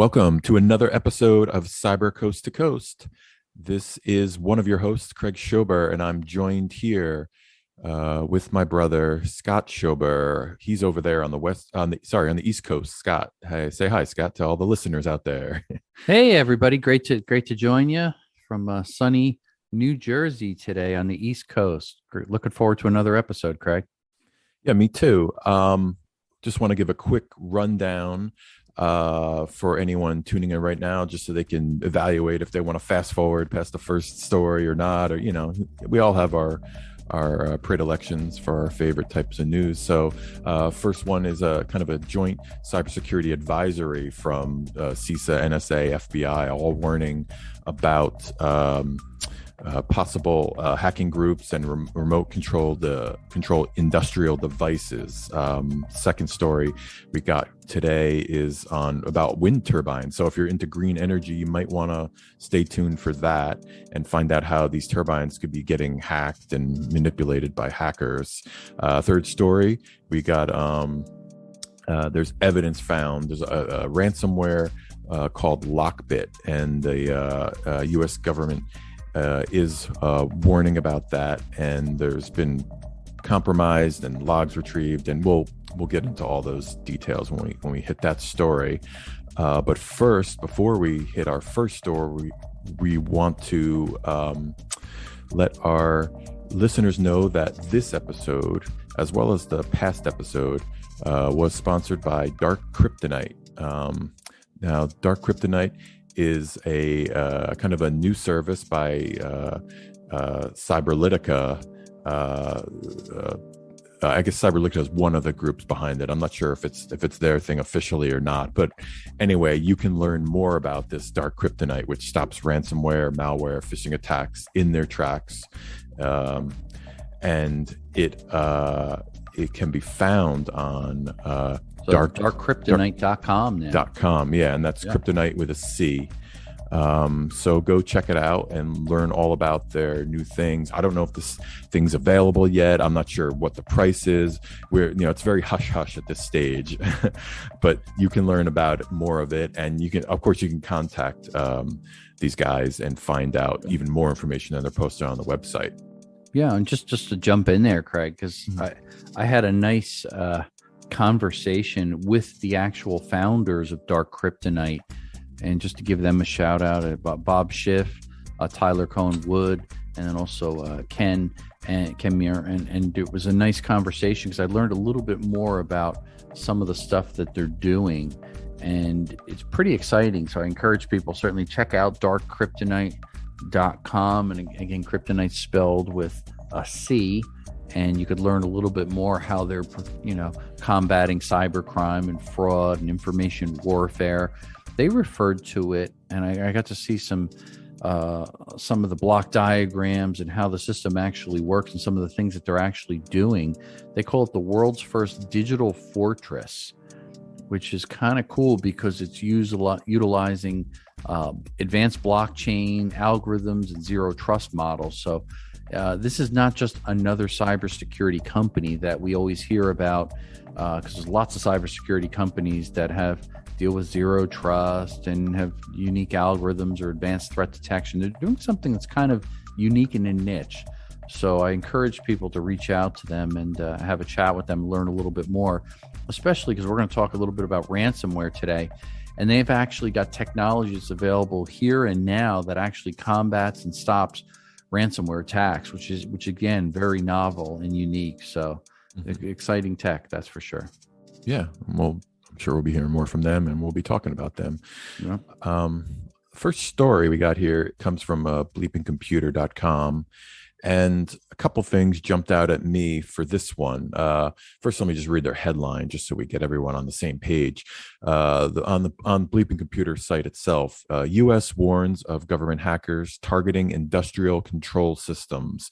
Welcome to another episode of Cyber Coast to Coast. This is one of your hosts, Craig Schober, and I'm joined here with my brother Scott Schober. He's over there on the East Coast. Scott, hey, say hi, Scott, to all the listeners out there. Hey everybody, great to join you from sunny New Jersey today on the East Coast. Looking forward to another episode, Craig. Yeah, me too. Just want to give a quick rundown for anyone tuning in right now, just so they can evaluate if they want to fast forward past the first story or not. Or, we all have our predilections for our favorite types of news. So first one is a kind of a joint cybersecurity advisory from CISA, NSA, FBI, all warning about possible hacking groups and remote control industrial devices. Second story we got today is about wind turbines. So if you're into green energy, you might want to stay tuned for that and find out how these turbines could be getting hacked and manipulated by hackers. Third story, we got there's evidence found. There's a ransomware called Lockbit, and the US government is warning about that, and there's been compromised and logs retrieved, and we'll get into all those details when we hit that story. But first, before we hit our first story, we want to let our listeners know that this episode, as well as the past episode, was sponsored by Dark Kryptonite. Now, Dark Kryptonite is a kind of a new service by Cyberattack. I guess Cyberattack is one of the groups behind it. I'm not sure if it's their thing officially or not, but anyway, you can learn more about this Dark Kryptonite, which stops ransomware, malware, phishing attacks in their tracks, and it can be found on darkkryptonite.com now. .com, yeah, and that's Kryptonite with a C. So go check it out and learn all about their new things. I don't know if this thing's available yet. I'm not sure what the price is. It's very hush-hush at this stage, but you can learn about more of it, and you can contact these guys and find out even more information than they're posted on the website. Yeah, and just to jump in there, Craig, because I had a nice conversation with the actual founders of Dark Kryptonite, and just to give them a shout out about Bob Schiff, Tyler Cohen Wood, and then also Ken Muir, and it was a nice conversation because I learned a little bit more about some of the stuff that they're doing, and it's pretty exciting. So I encourage people, certainly check out darkkryptonite.com, and again, kryptonite spelled with a C. And you could learn a little bit more how they're, combating cybercrime and fraud and information warfare. They referred to it, and I got to see some of the block diagrams and how the system actually works and some of the things that they're actually doing. They call it the world's first digital fortress, which is kind of cool because it's utilizing advanced blockchain algorithms and zero trust models. So this is not just another cybersecurity company that we always hear about, because there's lots of cybersecurity companies that deal with zero trust and have unique algorithms or advanced threat detection. They're doing something that's kind of unique and a niche. So I encourage people to reach out to them and have a chat with them, learn a little bit more, especially because we're going to talk a little bit about ransomware today. And they've actually got technologies available here and now that actually combats and stops ransomware attacks, which again, very novel and unique. So exciting tech, that's for sure. Yeah, well, I'm sure we'll be hearing more from them, and we'll be talking about them. Yeah. First story we got here comes from bleepingcomputer.com, and a couple things jumped out at me for this one. First, let me just read their headline just so we get everyone on the same page. On Bleeping Computer site itself, U.S. warns of government hackers targeting industrial control systems.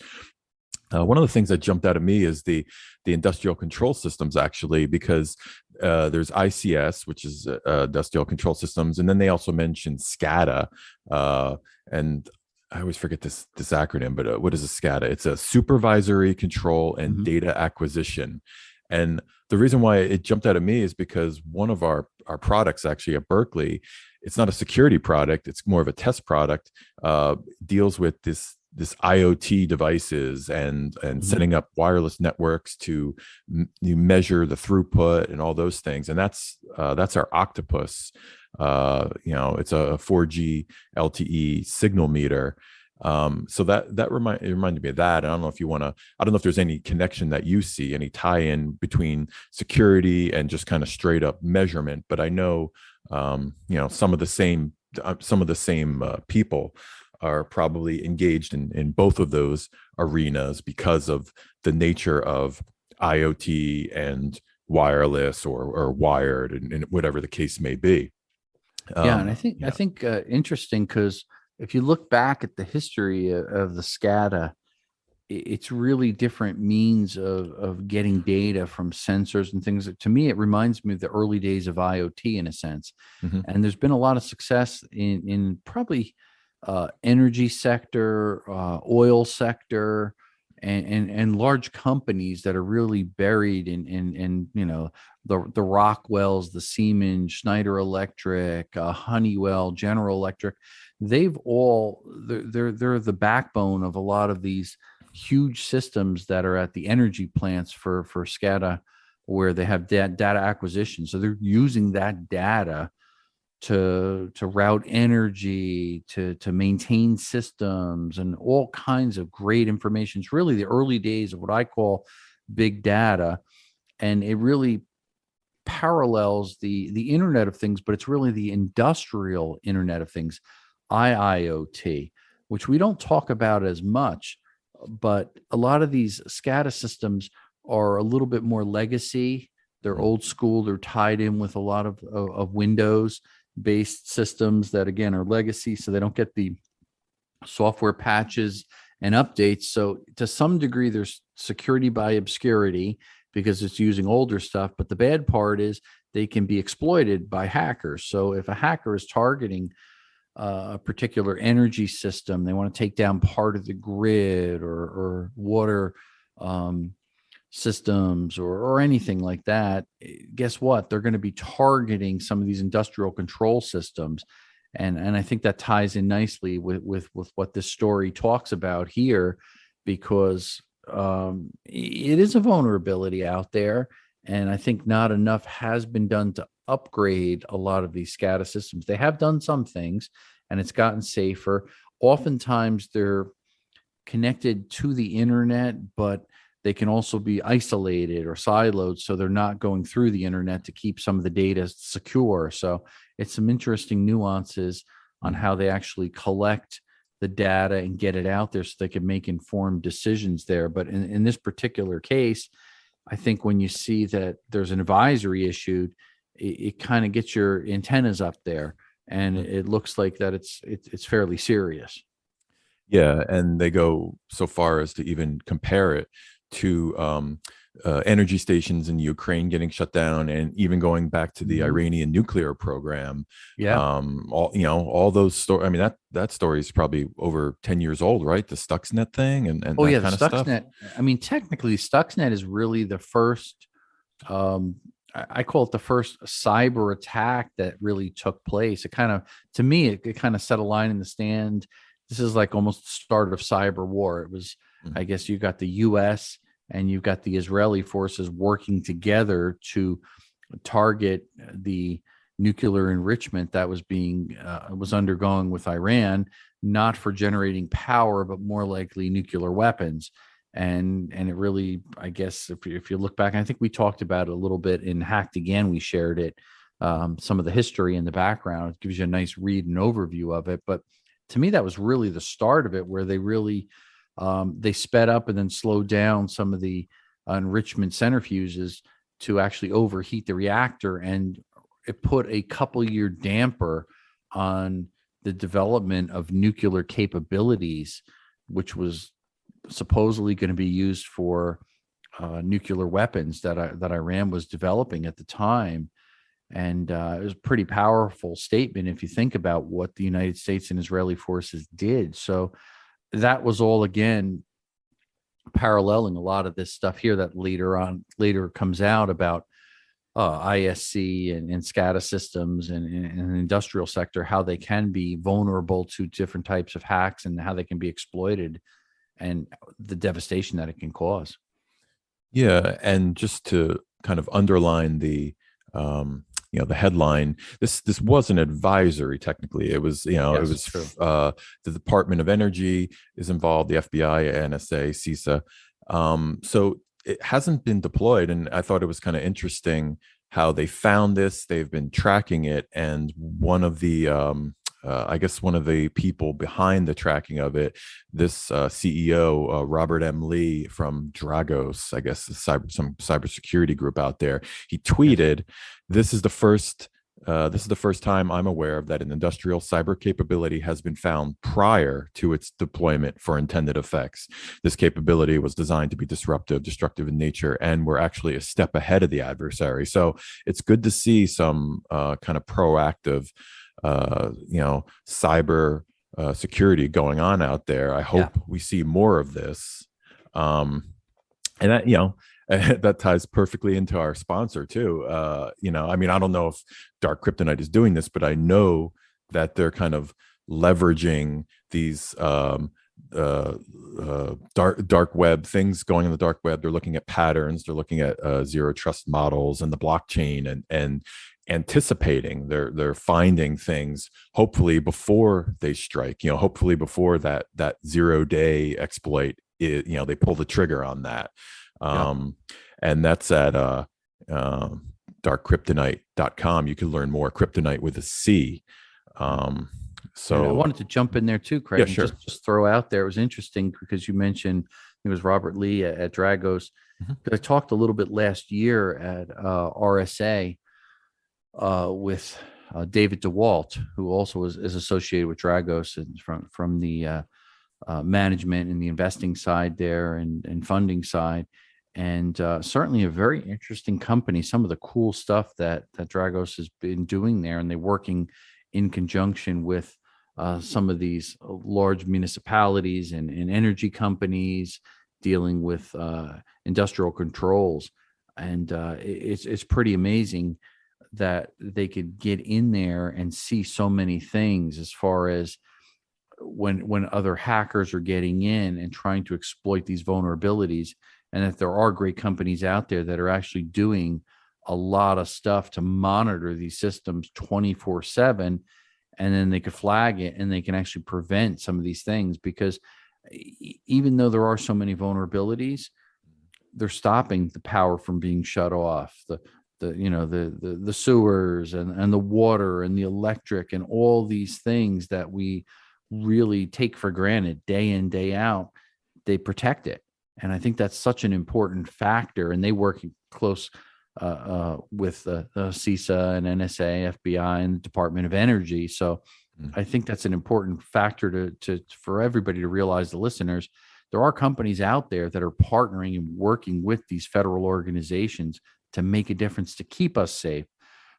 One of the things that jumped out at me is the industrial control systems, actually, because there's ICS, which is industrial control systems, and then they also mentioned SCADA, and I always forget this acronym, but what is a SCADA? It's a supervisory control and data acquisition. And the reason why it jumped out at me is because one of our products actually at Berkeley, it's not a security product, it's more of a test product, deals with this IoT devices and setting up wireless networks to you measure the throughput and all those things. And that's our Octopus. It's a 4G LTE signal meter. So it reminded me of that. And I don't know if I don't know if there's any connection that you see, any tie-in between security and just kind of straight up measurement. But I know, some of the same people are probably engaged in both of those arenas because of the nature of IoT and wireless or wired and whatever the case may be. And I think interesting, because if you look back at the history of the SCADA, it's really different means of getting data from sensors and things. To me, it reminds me of the early days of IoT in a sense. Mm-hmm. And there's been a lot of success in probably energy sector, oil sector, and large companies that are really buried in the Rockwells, the Siemens, Schneider Electric, Honeywell, General Electric. They're the backbone of a lot of these huge systems that are at the energy plants for SCADA, where they have data acquisition. So they're using that data to route energy, to maintain systems, and all kinds of great information. It's really the early days of what I call big data, and it really parallels the Internet of Things, but it's really the industrial Internet of Things, IIoT, which we don't talk about as much. But a lot of these SCADA systems are a little bit more legacy. They're old school. They're tied in with a lot of Windows-based systems that, again, are legacy, so they don't get the software patches and updates. So to some degree, there's security by obscurity because it's using older stuff. But the bad part is they can be exploited by hackers. So if a hacker is targeting a particular energy system, they want to take down part of the grid or water systems or anything like that, guess what? They're going to be targeting some of these industrial control systems. And I think that ties in nicely with what this story talks about here, because it is a vulnerability out there. And I think not enough has been done to upgrade a lot of these SCADA systems. They have done some things and it's gotten safer. Oftentimes they're connected to the internet, but they can also be isolated or siloed, so they're not going through the internet to keep some of the data secure. So it's some interesting nuances on how they actually collect the data and get it out there so they can make informed decisions there. But in this particular case, I think when you see that there's an advisory issued, it kind of gets your antennas up there, and it looks like that it's fairly serious. Yeah, and they go so far as to even compare it to energy stations in Ukraine getting shut down, and even going back to the Iranian nuclear program. Yeah. All those stories. I mean, that story is probably over 10 years old, right? The Stuxnet thing and Oh that yeah, the kind of stuff. Stuxnet. I mean, technically, Stuxnet is really the first. I call it the first cyber attack that really took place. It kind of, to me, it kind of set a line in the sand. This is like almost the start of cyber war. It was, I guess, you got the U.S. and you've got the Israeli forces working together to target the nuclear enrichment that was undergoing with Iran, not for generating power, but more likely nuclear weapons. And it really, I guess, if you look back, I think we talked about it a little bit in Hacked Again. We shared it, some of the history in the background. It gives you a nice read and overview of it. But to me, that was really the start of it, where they really they sped up and then slowed down some of the enrichment centrifuges to actually overheat the reactor, and it put a couple-year damper on the development of nuclear capabilities, which was supposedly going to be used for nuclear weapons that Iran was developing at the time. And it was a pretty powerful statement if you think about what the United States and Israeli forces did. So that was all, again, paralleling a lot of this stuff here that later comes out about ISC and SCADA systems and industrial sector, how they can be vulnerable to different types of hacks and how they can be exploited and the devastation that it can cause. Yeah, and just to kind of underline the the headline, this wasn't advisory technically. It was, it Yes, was true. the Department of Energy is involved, the FBI, NSA, CISA. So it hasn't been deployed, and I thought it was kind of interesting how they found this. They've been tracking it, and one of the I guess one of the people behind the tracking of it, this CEO, Robert M. Lee from Dragos, I guess some cybersecurity group out there, he Yes. tweeted, "This is the first. This is the first time I'm aware of that an industrial cyber capability has been found prior to its deployment for intended effects. This capability was designed to be disruptive, destructive in nature, and we're actually a step ahead of the adversary." So it's good to see some kind of proactive cyber security going on out there. I Yeah. hope we see more of this. And that, that ties perfectly into our sponsor too. I mean, I don't know if Dark Kryptonite is doing this, but I know that they're kind of leveraging these dark web things going in the dark web. They're looking at patterns, they're looking at zero trust models and the blockchain, and anticipating, they're finding things hopefully before they strike, hopefully before that 0 day exploit, they pull the trigger on that. Yep. And that's at darkkryptonite.com. You can learn more. Kryptonite with a C. And I So wanted to jump in there too, Craig, yeah, and sure. just throw out there. It was interesting because you mentioned it was Robert Lee at Dragos. Mhm. I talked a little bit last year at RSA with David DeWalt, who also is associated with Dragos and from the management and the investing side there and funding side. And certainly a very interesting company. Some of the cool stuff that Dragos has been doing there, and they're working in conjunction with some of these large municipalities and energy companies dealing with industrial controls. And it's pretty amazing that they could get in there and see so many things as far as when other hackers are getting in and trying to exploit these vulnerabilities, and that there are great companies out there that are actually doing a lot of stuff to monitor these systems 24/7, and then they could flag it and they can actually prevent some of these things, because even though there are so many vulnerabilities, they're stopping the power from being shut off, the sewers and the water and the electric and all these things that we really take for granted day in, day out. They protect it. And I think that's such an important factor. And they work close with CISA and NSA, FBI, and the Department of Energy. So I think that's an important factor to for everybody to realize, the listeners. There are companies out there that are partnering and working with these federal organizations to make a difference, to keep us safe.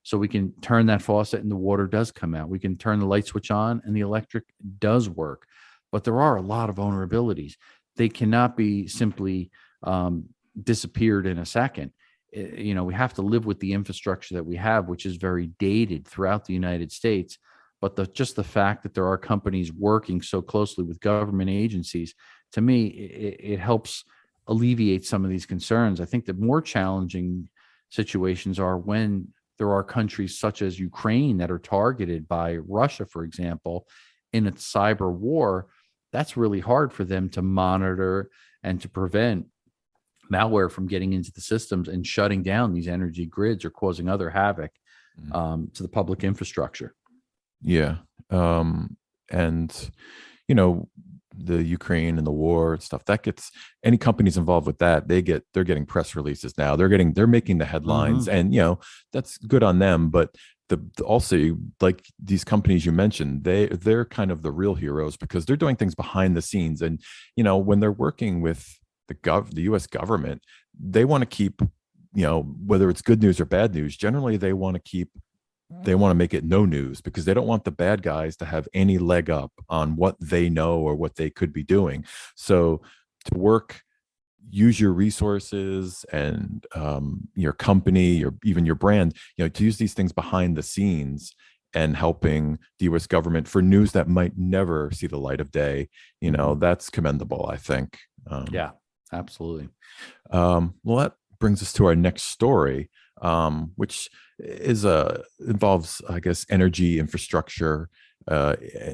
So we can turn that faucet and the water does come out. We can turn the light switch on and the electric does work. But there are a lot of vulnerabilities. They cannot be simply disappeared in a second. We have to live with the infrastructure that we have, which is very dated throughout the United States. But just the fact that there are companies working so closely with government agencies, to me, it helps alleviate some of these concerns. I think the more challenging situations are when there are countries such as Ukraine that are targeted by Russia, for example, in a cyber war. That's really hard for them to monitor and to prevent malware from getting into the systems and shutting down these energy grids or causing other havoc to the public infrastructure. Yeah. And, the Ukraine and the war and stuff that gets any companies involved with that, they're getting press releases now. They're making the headlines, and, that's good on them. But also, like these companies you mentioned, they're kind of the real heroes because they're doing things behind the scenes. And, when they're working with the US government, they want to keep, whether it's good news or bad news, generally they want to make it no news because they don't want the bad guys to have any leg up on what they know or what they could be doing. So to work use your resources and your company, even your brand, to use these things behind the scenes and helping the U.S. government for news that might never see the light of day. That's commendable, I think. Yeah, absolutely. Well, that brings us to our next story, which involves, I guess, energy infrastructure.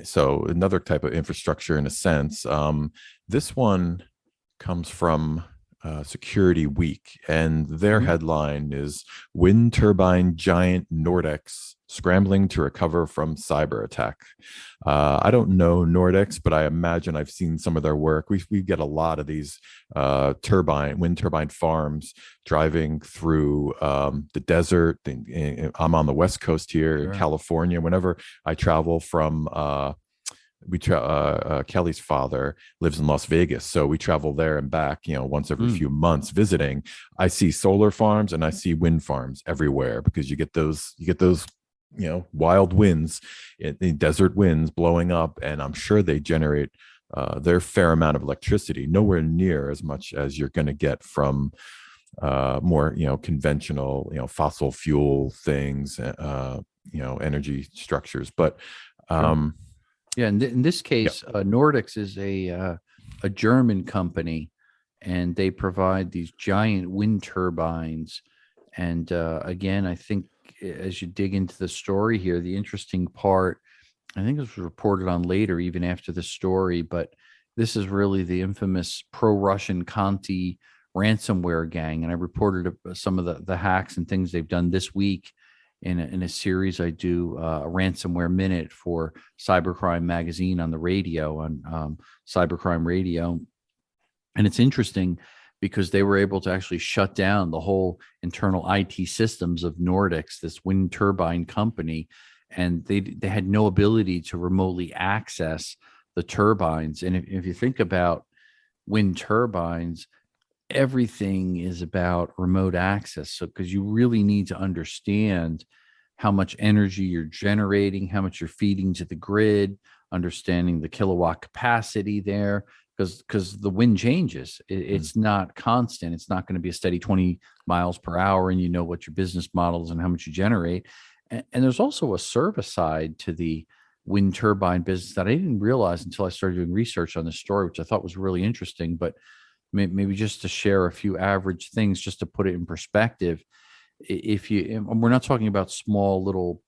So another type of infrastructure in a sense. This one comes from Security Week, and their headline is "Wind Turbine Giant Nordex Scrambling to Recover from Cyber Attack." I don't know Nordex, but I imagine I've seen some of their work. We get a lot of these wind turbine farms driving through the desert. I'm on the West Coast here in California. Whenever I travel from Kelly's father lives in Las Vegas, so we travel there and back, once every few months visiting. I see solar farms and I see wind farms everywhere, because you get those wild winds, in desert winds blowing up, and I'm sure they generate their fair amount of electricity, nowhere near as much as you're going to get from more conventional fossil fuel things, energy structures. But yeah, in this case, Nordex is a German company, and they provide these giant wind turbines. And again, I think as you dig into the story here, the interesting part, I think it was reported on later, even after the story, but this is really the infamous pro-Russian Conti ransomware gang. And I reported some of the hacks and things they've done this week in a series I do, a ransomware minute for Cybercrime magazine on the radio, on Cybercrime radio. And it's interesting because they were able to actually shut down the whole internal IT systems of Nordex, this wind turbine company, and they had no ability to remotely access the turbines. And if you think about wind turbines, everything is about remote access. So, because you really need to understand how much energy you're generating, how much you're feeding to the grid, understanding the kilowatt capacity there, because the wind changes. It's not constant. It's not going to be a steady 20 miles per hour, and what your business model is and how much you generate. And there's also a service side to the wind turbine business that I didn't realize until I started doing research on this story, which I thought was really interesting. But maybe just to share a few average things, just to put it in perspective. We're not talking about small little,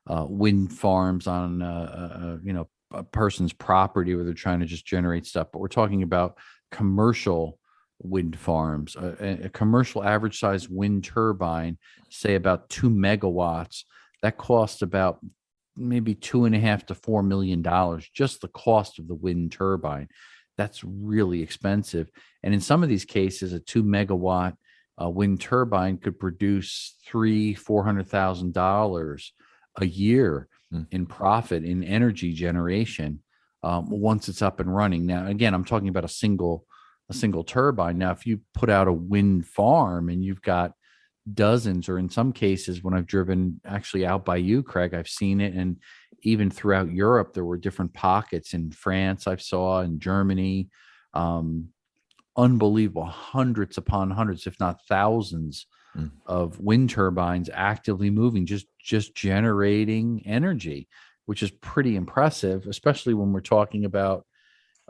wind farms on, a person's property where they're trying to just generate stuff, but we're talking about commercial wind farms. A commercial average size wind turbine, say about 2 megawatts, that costs about maybe $2.5 to $4 million, just the cost of the wind turbine. That's really expensive. And in some of these cases, a 2 megawatt wind turbine could produce $400,000 a year in profit in energy generation once it's up and running. Now, again, I'm talking about a single turbine. Now, if you put out a wind farm and you've got dozens, or in some cases, when I've driven actually out by you, Craig, I've seen it, and even throughout Europe, there were different pockets. In France, I saw, in Germany, unbelievable, hundreds upon hundreds, if not thousands, of wind turbines actively moving, just generating energy, which is pretty impressive, especially when we're talking about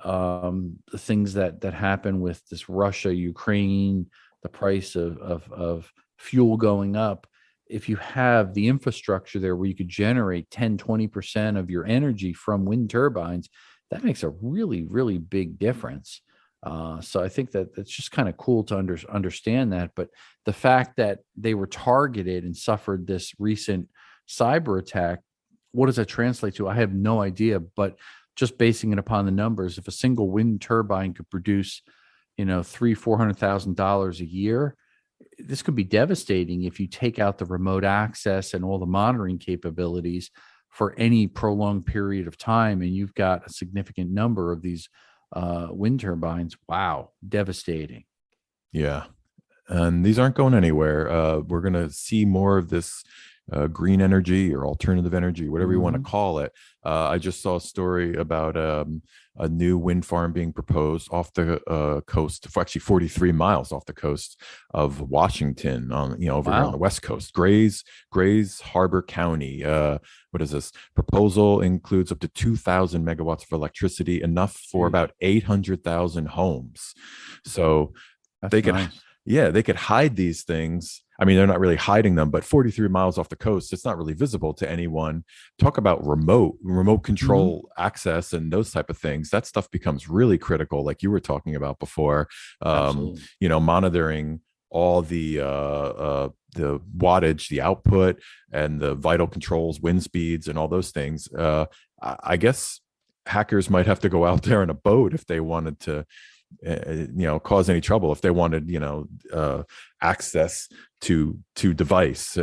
the things that happen with this Russia, Ukraine, the price of fuel going up. If you have the infrastructure there where you could generate 10-20% of your energy from wind turbines, that makes a really, really big difference. So I think that it's just kind of cool to understand that. But the fact that they were targeted and suffered this recent cyber attack, what does that translate to? I have no idea. But just basing it upon the numbers, if a single wind turbine could produce, $300,000-$400,000 a year, this could be devastating if you take out the remote access and all the monitoring capabilities for any prolonged period of time, and you've got a significant number of these wind turbines. Wow, devastating. Yeah. And these aren't going anywhere. We're going to see more of this green energy or alternative energy, whatever you want to Hmm. call it. I just saw a story about a new wind farm being proposed off the coast, for actually 43 miles off the coast of Washington, on over here on the Wow. west coast, Grays Harbor County. What is this proposal? Includes up to 2,000 megawatts of electricity, enough for Jeez, about 800,000 homes. So that's they could, nice. yeah, they could hide these things. I mean, they're not really hiding them, but 43 miles off the coast, it's not really visible to anyone. Talk about remote Hmm. control access and those type of things. That stuff becomes really critical, like you were talking about before. Absolutely. Monitoring all the wattage, the output, and the vital controls, wind speeds, and all those things. I guess hackers might have to go out there in a boat if they wanted to cause any trouble, if they wanted access to device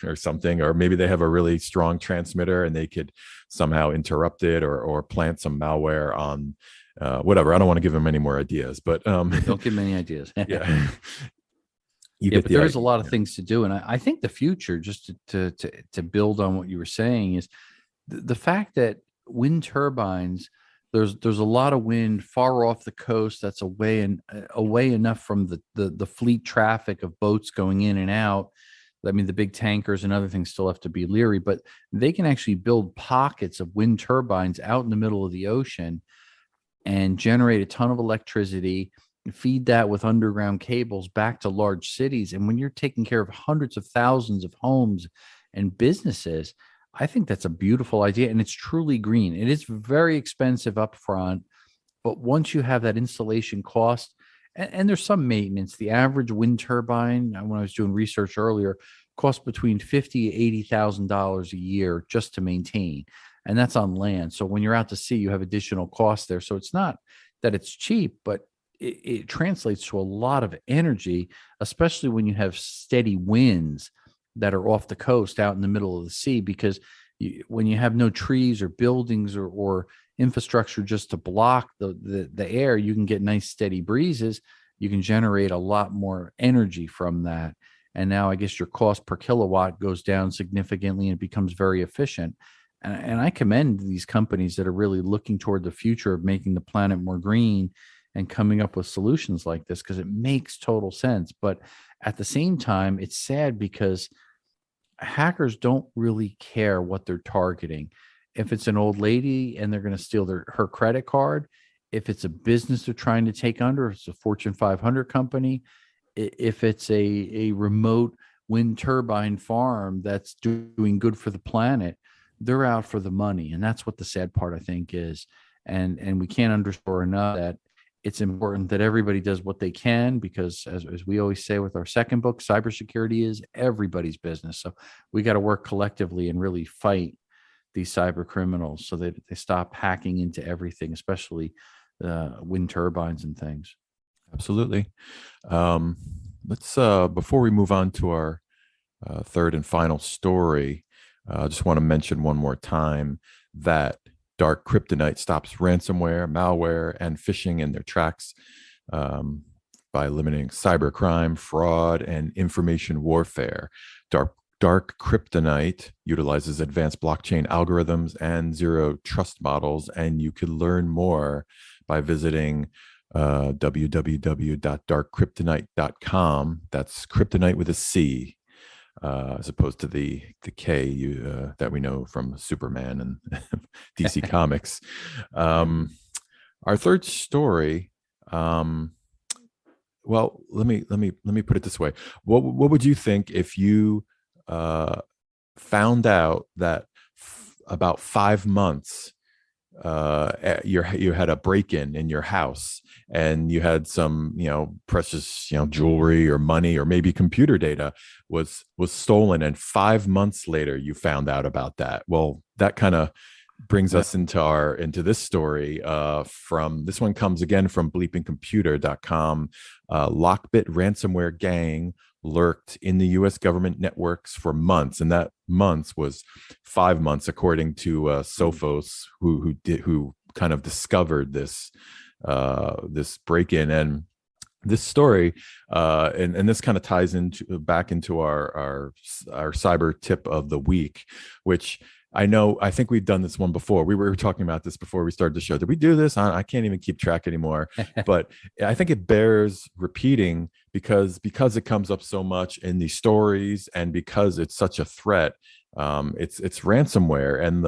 or something, or maybe they have a really strong transmitter and they could somehow interrupt it, or plant some malware on whatever. I don't want to give them any more ideas, but Yeah, don't give me any ideas. yeah, you Yeah, get but the there is a idea. lot of things to do, and I think the future, just to build on what you were saying, is the fact that wind turbines. There's a lot of wind far off the coast that's away enough from the fleet traffic of boats going in and out. I mean, the big tankers and other things still have to be leery, but they can actually build pockets of wind turbines out in the middle of the ocean and generate a ton of electricity, feed that with underground cables back to large cities. And when you're taking care of hundreds of thousands of homes and businesses, I think that's a beautiful idea. And it's truly green. It is very expensive upfront, but once you have that installation cost, and there's some maintenance, the average wind turbine, when I was doing research earlier, costs between $50,000 to $80,000 a year just to maintain, and that's on land. So when you're out to sea, you have additional costs there. So it's not that it's cheap, but it translates to a lot of energy, especially when you have steady winds that are off the coast out in the middle of the sea. Because when you have no trees or buildings or infrastructure just to block the air, you can get nice steady breezes. You can generate a lot more energy from that. And now I guess your cost per kilowatt goes down significantly and it becomes very efficient. And I commend these companies that are really looking toward the future of making the planet more green and coming up with solutions like this, because it makes total sense. But at the same time, it's sad because hackers don't really care what they're targeting. If it's an old lady and they're going to steal her credit card, if it's a business they're trying to take under, if it's a Fortune 500 company, if it's a remote wind turbine farm that's doing good for the planet, they're out for the money. And that's what the sad part, I think, is. And we can't underscore enough that it's important that everybody does what they can, because as we always say with our second book, cybersecurity is everybody's business. So we got to work collectively and really fight these cyber criminals so that they stop hacking into everything, especially wind turbines and things. Absolutely. um, let's before we move on to our third and final story, I just want to mention one more time that dark kryptonite stops ransomware, malware, and phishing in their tracks, um, by eliminating cybercrime, fraud, and information warfare. Dark kryptonite utilizes advanced blockchain algorithms and zero trust models, and you can learn more by visiting www.darkkryptonite.com. That's kryptonite with a C, as opposed to the K that we know from Superman and DC Comics. Um, our third story. Well, let me put it this way. What would you think if you found out that about 5 months you had a break-in in your house, and you had some precious jewelry or money or maybe computer data was stolen, and 5 months later you found out about that? Well, that kind of brings Yeah. us into this story. From this one comes again from bleepingcomputer.com. Lockbit ransomware gang lurked in the U.S. government networks for months, and that months was 5 months, according to Sophos, who kind of discovered this break-in. And this story, and this kind of ties into back into our cyber tip of the week, which I think we've done this one before. We were talking about this before we started the show. Did we do this? I can't even keep track anymore. But I think it bears repeating because it comes up so much in these stories, and because it's such a threat. It's ransomware, and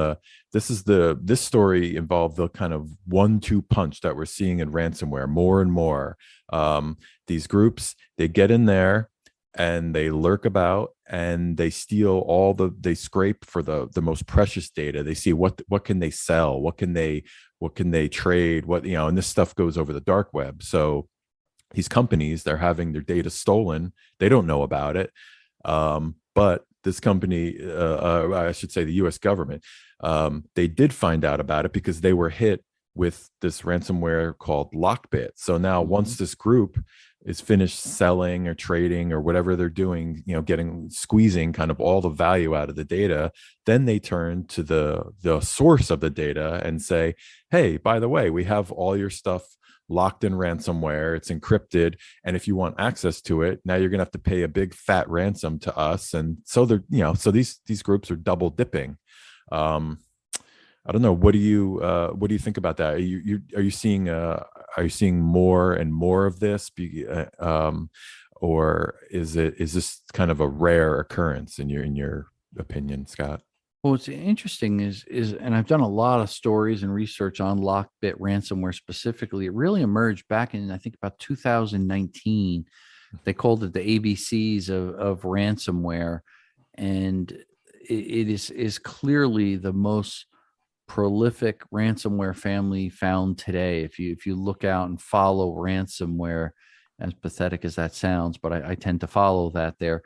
this story involved the kind of 1-2 punch that we're seeing in ransomware more and more. These groups, they get in there and they lurk about, and they steal they scrape for the most precious data. They see what can they sell, what can they trade, and this stuff goes over the dark web. So these companies, they're having their data stolen. They don't know about it. But this company, I should say the US government, they did find out about it because they were hit with this ransomware called Lockbit. So now once this group is finished selling or trading or whatever they're doing, squeezing kind of all the value out of the data, then they turn to the source of the data and say, hey, by the way, we have all your stuff locked in ransomware. It's encrypted, and if you want access to it, now you're gonna have to pay a big fat ransom to us. And so so these groups are double dipping. I don't know. What do you think about that? Are you seeing more and more of this, or is this kind of a rare occurrence in your opinion, Scott? Well, what's interesting is, and I've done a lot of stories and research on Lockbit ransomware specifically. It really emerged back in, I think, about 2019. They called it the ABCs of ransomware, and it is clearly the most prolific ransomware family found today. If you look out and follow ransomware, as pathetic as that sounds, but I tend to follow that there.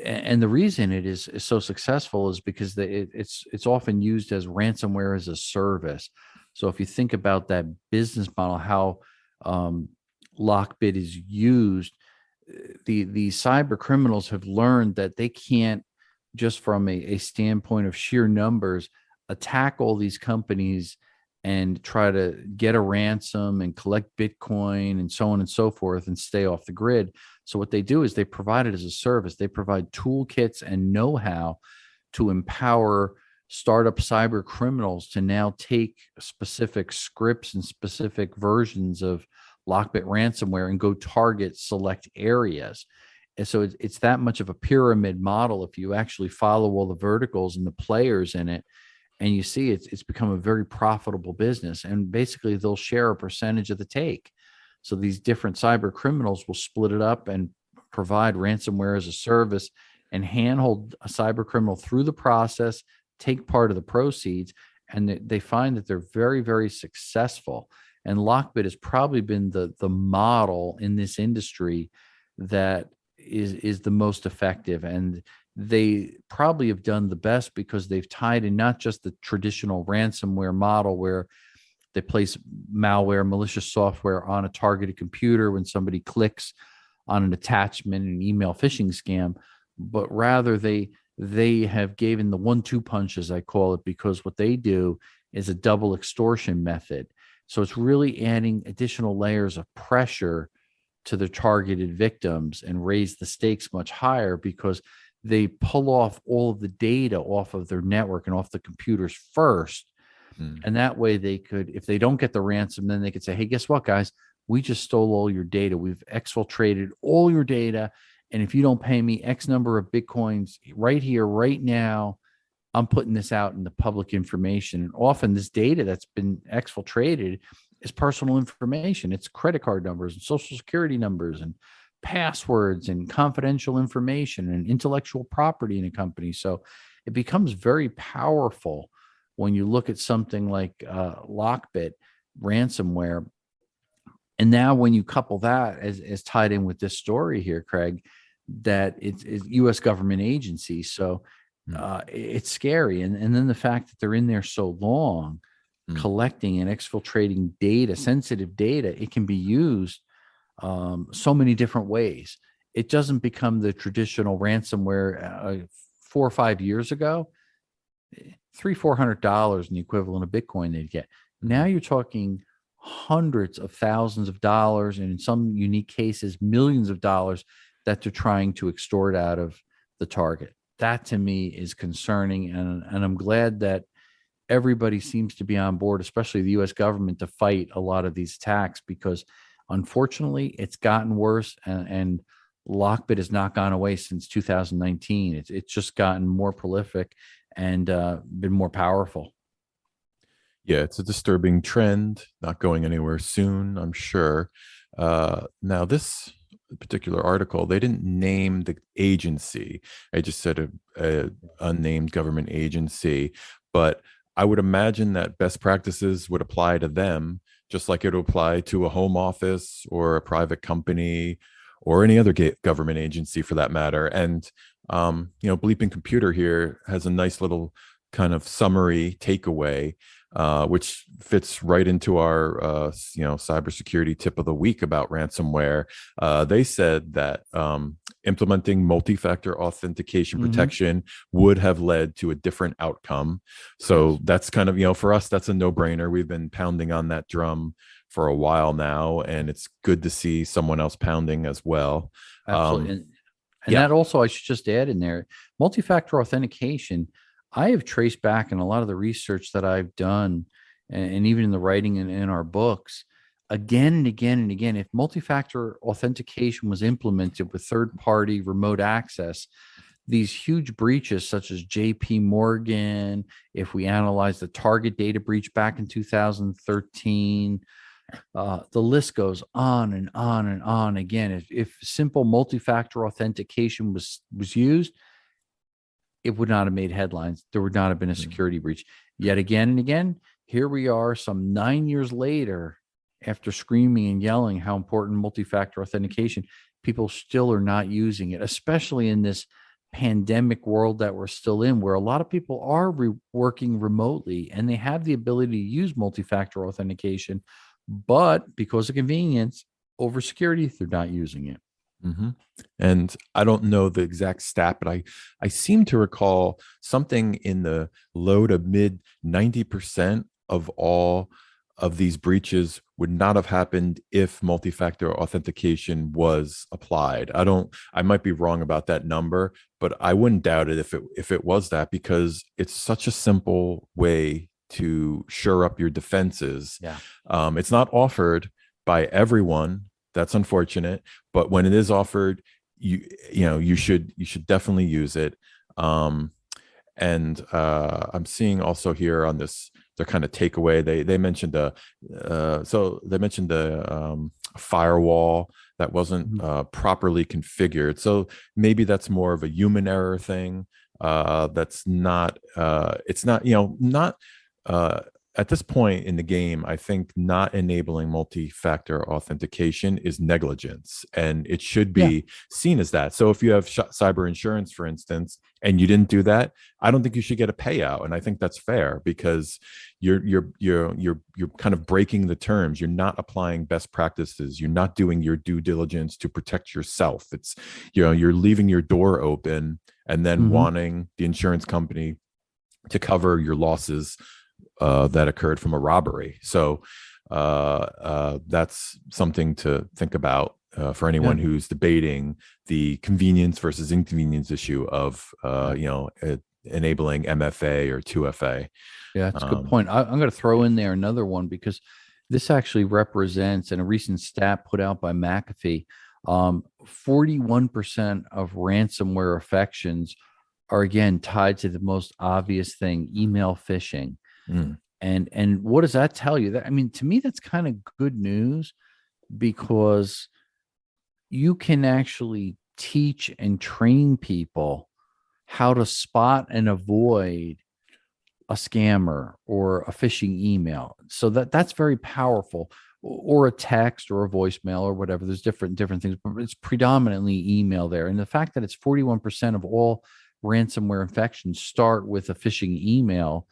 And the reason it is so successful is because it's often used as ransomware as a service. So if you think about that business model, how Lockbit is used, the cyber criminals have learned that they can't, just from a standpoint of sheer numbers, attack all these companies and try to get a ransom and collect Bitcoin and so on and so forth and stay off the grid. So what they do is they provide it as a service. They provide toolkits and know-how to empower startup cyber criminals to now take specific scripts and specific versions of Lockbit ransomware and go target select areas. And so it's that much of a pyramid model. If you actually follow all the verticals and the players in it, and you see it's become a very profitable business, and basically they'll share a percentage of the take. So these different cyber criminals will split it up and provide ransomware as a service and handhold a cyber criminal through the process, take part of the proceeds, and they find that they're very, very successful. And Lockbit has probably been the model in this industry that is the most effective, and they probably have done the best because they've tied in not just the traditional ransomware model where they place malware, malicious software on a targeted computer when somebody clicks on an attachment, an email phishing scam, but rather they have given the 1-2 punch, as I call it, because what they do is a double extortion method. So it's really adding additional layers of pressure to their targeted victims and raise the stakes much higher, because they pull off all of the data off of their network and off the computers first. And that way they could, if they don't get the ransom, then they could say, hey, guess what, guys? We just stole all your data. We've exfiltrated all your data. And if you don't pay me X number of Bitcoins right here, right now, I'm putting this out in the public information. And often this data that's been exfiltrated is personal information. It's credit card numbers and social security numbers and passwords and confidential information and intellectual property in a company. So it becomes very powerful when you look at something like Lockbit ransomware. And now when you couple that as tied in with this story here, Craig, that it's U.S. government agency. So it's scary. And then the fact that they're in there so long, collecting and exfiltrating data, sensitive data, it can be used so many different ways. It doesn't become the traditional ransomware 4 or 5 years ago, $300-400 in the equivalent of Bitcoin they'd get. Now you're talking hundreds of thousands of dollars, and in some unique cases, millions of dollars that they're trying to extort out of the target. That to me is concerning. And I'm glad that everybody seems to be on board, especially the US government, to fight a lot of these attacks, because unfortunately it's gotten worse, and Lockbit has not gone away since 2019. It's just gotten more prolific and been more powerful. Yeah, it's a disturbing trend, not going anywhere soon, I'm sure. Now, this particular article, they didn't name the agency. I just said a unnamed government agency, but I would imagine that best practices would apply to them, just like it would apply to a home office or a private company or any other government agency for that matter. And Bleeping Computer here has a nice little kind of summary takeaway, which fits right into our cybersecurity tip of the week about ransomware. They said that implementing multi-factor authentication protection would have led to a different outcome. So that's kind of, for us, that's a no-brainer. We've been pounding on that drum for a while now, and it's good to see someone else pounding as well. Absolutely. And that also, I should just add in there, multi-factor authentication, I have traced back in a lot of the research that I've done, and even in the writing in our books, again and again and again, if multi-factor authentication was implemented with third-party remote access, these huge breaches such as JP Morgan, if we analyze the Target data breach back in 2013, the list goes on and on and on. Again, if simple multi-factor authentication was used, it would not have made headlines. There would not have been a security breach. Yet again and again, here we are some 9 years later, after screaming and yelling how important multi-factor authentication, people still are not using it, especially in this pandemic world that we're still in, where a lot of people are working remotely and they have the ability to use multi-factor authentication, but because of convenience over security, they're not using it. And I don't know the exact stat, but I seem to recall something in the low to mid 90% of all of these breaches would not have happened if multi-factor authentication was applied. I might be wrong about that number, but I wouldn't doubt it if it was that, because it's such a simple way to shore up your defenses. Yeah. It's not offered by everyone. That's unfortunate, but when it is offered, you should definitely use it. I'm seeing also here on this, their kind of takeaway, they mentioned the firewall that wasn't properly configured. So maybe that's more of a human error thing. That's not it's not not at this point in the game, I think not enabling multi-factor authentication is negligence, and it should be seen as that. So if you have cyber insurance, for instance, and you didn't do that, I don't think you should get a payout, and I think that's fair, because you're kind of breaking the terms. You're not applying best practices. You're not doing your due diligence to protect yourself. It's you're leaving your door open and then wanting the insurance company to cover your losses that occurred from a robbery. So that's something to think about for anyone who's debating the convenience versus inconvenience issue of enabling MFA or 2FA. Yeah, that's a good point. I'm going to throw in there another one, because this actually represents, in a recent stat put out by McAfee, 41% of ransomware affections are, again, tied to the most obvious thing, email phishing. And what does that tell you? That, I mean, to me, that's kind of good news, because you can actually teach and train people how to spot and avoid a scammer or a phishing email. So that's very powerful, or a text or a voicemail or whatever. There's different things, but it's predominantly email there. And the fact that it's 41% of all ransomware infections start with a phishing email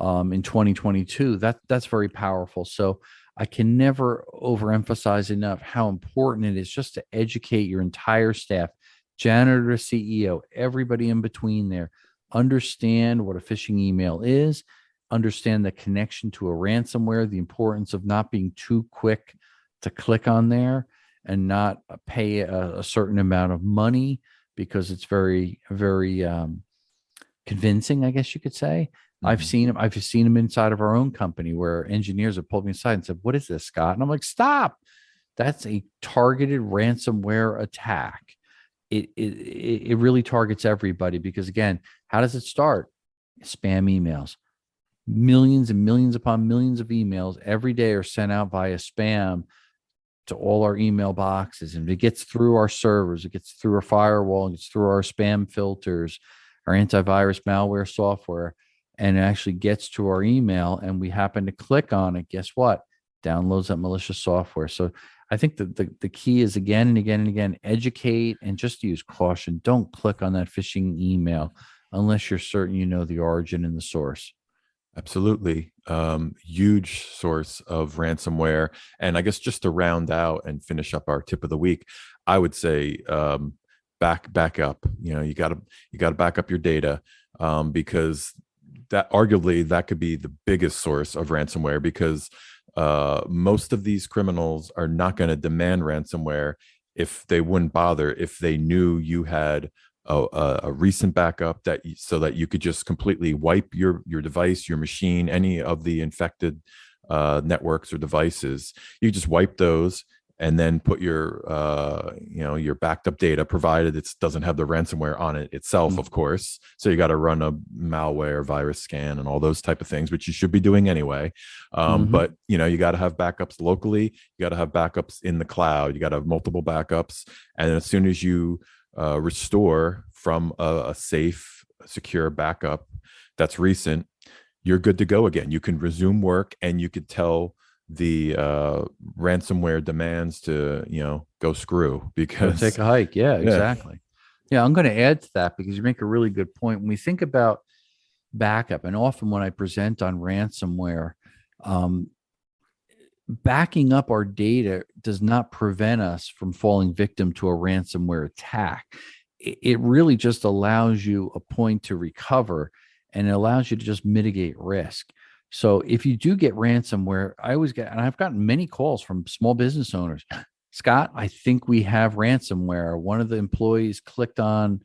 in 2022, that's very powerful. So I can never overemphasize enough how important it is just to educate your entire staff, janitor to CEO, everybody in between there, understand what a phishing email is, understand the connection to a ransomware, the importance of not being too quick to click on there and not pay a certain amount of money because it's very, very convincing, I guess you could say. I've Mhm. seen them. I've seen them inside of our own company where engineers have pulled me aside and said, "What is this, Scott?" And I'm like, "Stop! That's a targeted ransomware attack. It really targets everybody because again, how does it start? Spam emails, millions and millions upon millions of emails every day are sent out via spam to all our email boxes, and it gets through our servers, it gets through our firewall, it gets through our spam filters, our antivirus malware software, and it actually gets to our email, and we happen to click on it. Guess what? Downloads that malicious software. So I think that the key is again and again and again, educate and just use caution. Don't click on that phishing email unless you're certain you know the origin and the source. Absolutely. Huge source of ransomware. And I guess just to round out and finish up our tip of the week, I would say back up. You gotta back up your data, because that arguably that could be the biggest source of ransomware, because most of these criminals are not going to demand ransomware if they wouldn't bother if they knew you had a recent backup so that you could just completely wipe your device, your machine, any of the infected networks or devices. You just wipe those and then put your backed up data, provided it doesn't have the ransomware on it itself, of course. So you got to run a malware virus scan and all those type of things, which you should be doing anyway. Mm-hmm. But you got to have backups locally. You got to have backups in the cloud. You got to have multiple backups, and as soon as you restore from a safe, secure backup that's recent, you're good to go again. You can resume work, and you could tell the ransomware demands to go screw, Go take because a hike. Yeah, yeah. exactly. Yeah, I'm going to add to that because you make a really good point. When we think about backup, and often when I present on ransomware, um, backing up our data does not prevent us from falling victim to a ransomware attack. It really just allows you a point to recover, and it allows you to just mitigate risk. So if you do get ransomware, I always get, and I've gotten many calls from small business owners. Scott, I think we have ransomware. One of the employees clicked on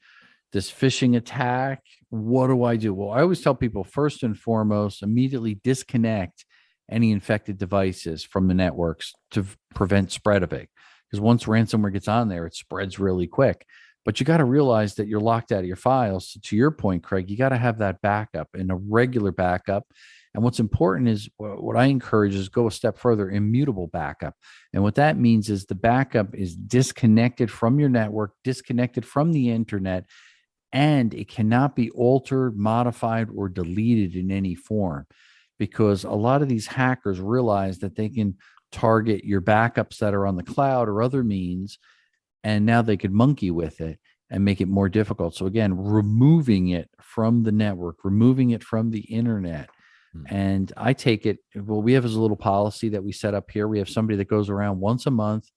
this phishing attack. What do I do? Well, I always tell people first and foremost, immediately disconnect any infected devices from the networks to prevent spread of it. Because once ransomware gets on there, it spreads really quick. But you got to realize that you're locked out of your files. So to your point, Craig, you got to have that backup and a regular backup. And what's important is what I encourage is go a step further, immutable backup. And what that means is the backup is disconnected from your network, disconnected from the internet, and it cannot be altered, modified, or deleted in any form, because a lot of these hackers realize that they can target your backups that are on the cloud or other means, and now they could monkey with it and make it more difficult. So again, removing it from the network, removing it from the internet. And I take it, well, we have as a little policy that we set up here. We have somebody that goes around once a month,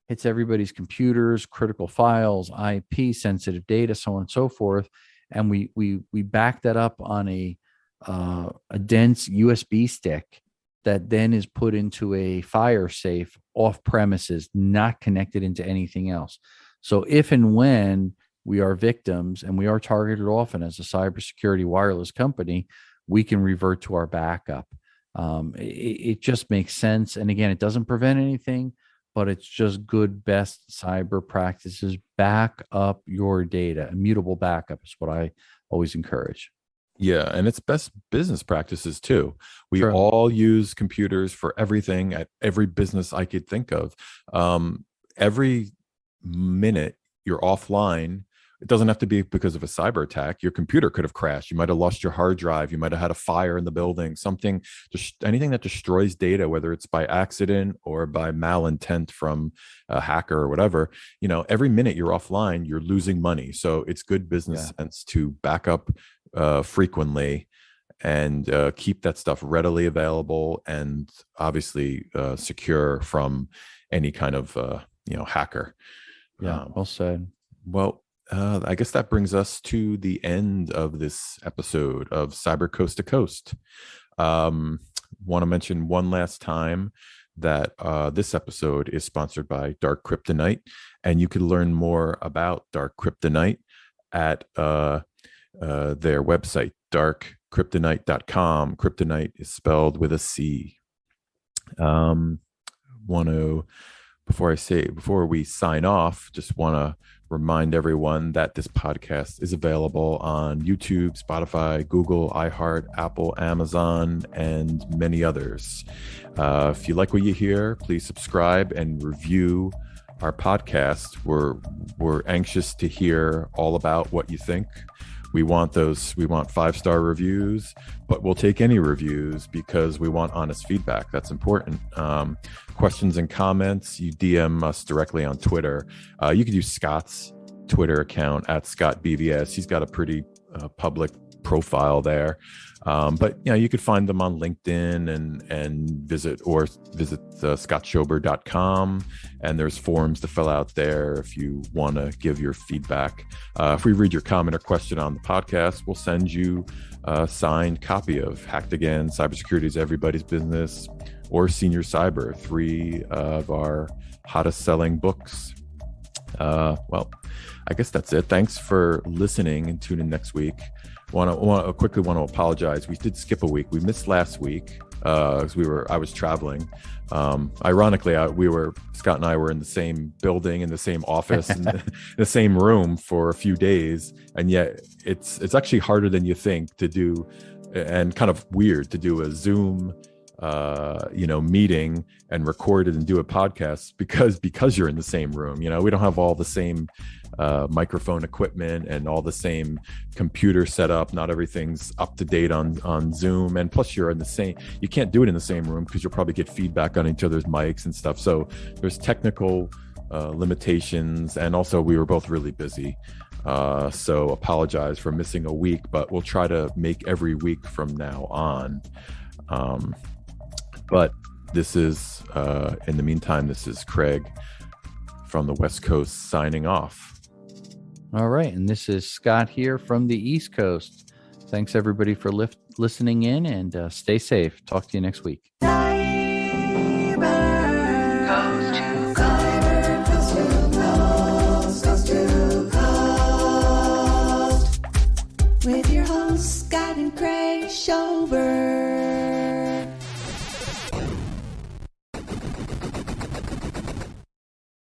hits everybody's computers, critical files, IP, sensitive data, so on and so forth. And we back that up on a dense USB stick that then is put into a fire safe off premises, not connected into anything else. So if and when we are victims, and we are targeted often as a cybersecurity wireless company, we can revert to our backup. It just makes sense. And again, it doesn't prevent anything, but it's just good, best cyber practices. Back up your data. Immutable backup is what I always encourage. Yeah, and it's best business practices too. We True. all use computers for everything at every business I could think of. Every minute you're offline, it doesn't have to be because of a cyber attack. Your computer could have crashed. You might have lost your hard drive. You might have had a fire in the building. Something, just anything that destroys data, whether it's by accident or by malintent from a hacker or whatever. Every minute you're offline, you're losing money. So it's good business sense to back up frequently and keep that stuff readily available and obviously secure from any kind of hacker. Yeah. Well said. Well, I guess that brings us to the end of this episode of Cyber Coast to Coast. Want to mention one last time that this episode is sponsored by Dark Kryptonite, and you can learn more about Dark Kryptonite at their website, darkkryptonite.com. Kryptonite is spelled with a C. Before we sign off, just want to remind everyone that this podcast is available on YouTube, Spotify, Google, iHeart, Apple, Amazon, and many others. If you like what you hear, please subscribe and review our podcast. We're anxious to hear all about what you think. We want 5-star reviews, but we'll take any reviews because we want honest feedback. That's important. Questions and comments, you DM us directly on Twitter. You could use Scott's Twitter account at ScottBVS. He's got a pretty public profile there. But you could find them on LinkedIn and visit scottschober.com, and there's forms to fill out there if you want to give your feedback. If we read your comment or question on the podcast, we'll send you a signed copy of Hacked Again, Cybersecurity is Everybody's Business, or Senior Cyber, 3 of our hottest selling books. Well, I guess that's it. Thanks for listening, and tune in next week. Quickly want to apologize. We did skip a week. We missed last week because I was traveling. Ironically, Scott and I were in the same building, in the same office, in the same room for a few days, and yet it's actually harder than you think to do, and kind of weird to do a Zoom meeting and record it and do a podcast because you're in the same room. We don't have all the same microphone equipment and all the same computer setup. Not everything's up to date on Zoom, and plus you can't do it in the same room because you'll probably get feedback on each other's mics and stuff. So there's technical limitations, and also we were both really busy. So apologize for missing a week, but we'll try to make every week from now on. But this is, in the meantime, this is Craig from the West Coast signing off. All right. And this is Scott here from the East Coast. Thanks, everybody, for listening in, and stay safe. Talk to you next week. With your host, Scott and Craig Schober.